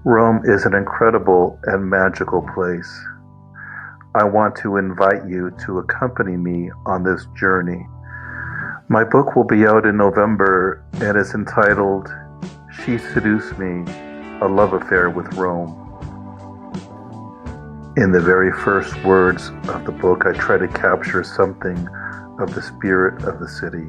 Rome is an incredible and magical place. I want to invite you to accompany me on this journey. My book will be out in November and is entitled She Seduced Me, A Love Affair with Rome. In the very first words of the book, I try to capture something of the spirit of the city.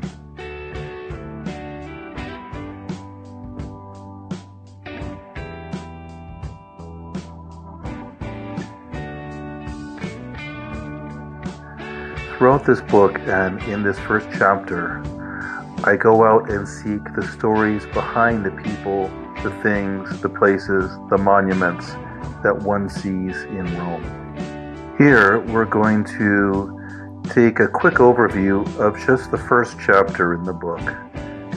Throughout this book and in this first chapter, I go out and seek the stories behind the people, the things, the places, the monuments that one sees in Rome. Here, we're going to take a quick overview of just the first chapter in the book,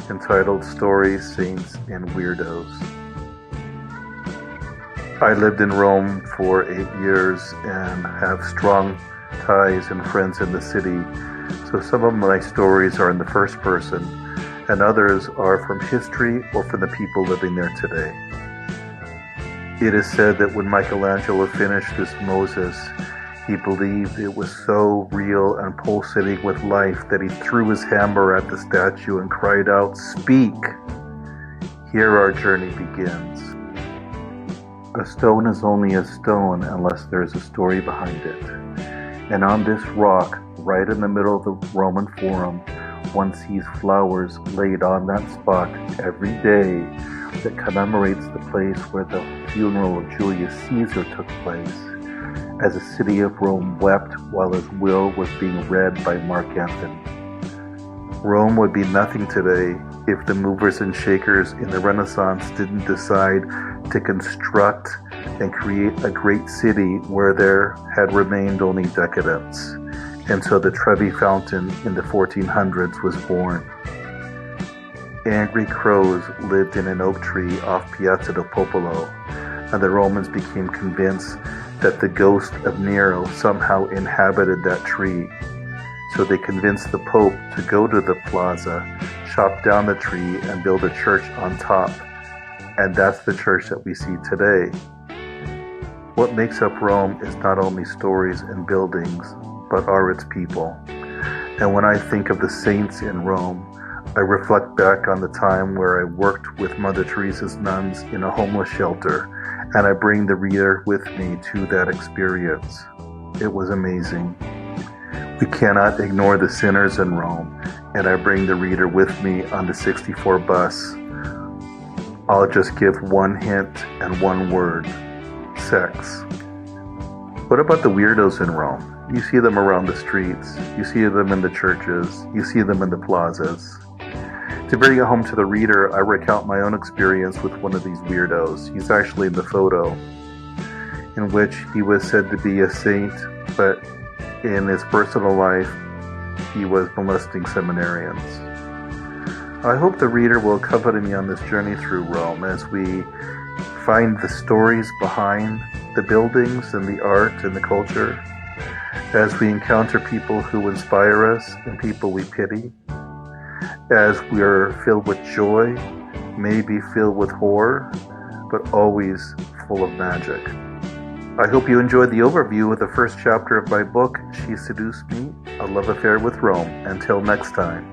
entitled Stories, Saints, and Weirdos. I lived in Rome for 8 years and have strong ties and friends in the city, so some of my stories are in the first person and others are from history or from the people living there today. It is said that when Michelangelo finished this Moses, he believed it was so real and pulsating with life that he threw his hammer at the statue and cried out, "Speak! Here our journey begins." A stone is only a stone unless there is a story behind it. And on this rock, right in the middle of the Roman Forum, one sees flowers laid on that spot every day that commemorates the place where the funeral of Julius Caesar took place, as the city of Rome wept while his will was being read by Mark Antony. Rome would be nothing today if the movers and shakers in the Renaissance didn't decide to construct and create a great city where there had remained only decadence. And so the Trevi Fountain in the 1400s was born. Angry crows lived in an oak tree off Piazza del Popolo, and the Romans became convinced that the ghost of Nero somehow inhabited that tree. So they convinced the Pope to go to the plaza, chop down the tree, and build a church on top. And that's the church that we see today. What makes up Rome is not only stories and buildings, but are its people. And when I think of the saints in Rome, I reflect back on the time where I worked with Mother Teresa's nuns in a homeless shelter, and I bring the reader with me to that experience. It was amazing. We cannot ignore the sinners in Rome, and I bring the reader with me on the 64 bus. I'll just give one hint and one word: sex. What about the weirdos in Rome? You see them around the streets, you see them in the churches, you see them in the plazas. To bring it home to the reader, I recount my own experience with one of these weirdos. He's actually in the photo, in which he was said to be a saint, but in his personal life, he was molesting seminarians. I hope the reader will accompany me on this journey through Rome as we find the stories behind the buildings and the art and the culture, as we encounter people who inspire us and people we pity, as we are filled with joy, maybe filled with horror, but always full of magic. I hope you enjoyed the overview of the first chapter of my book, She Seduced Me, A Love Affair with Rome. Until next time.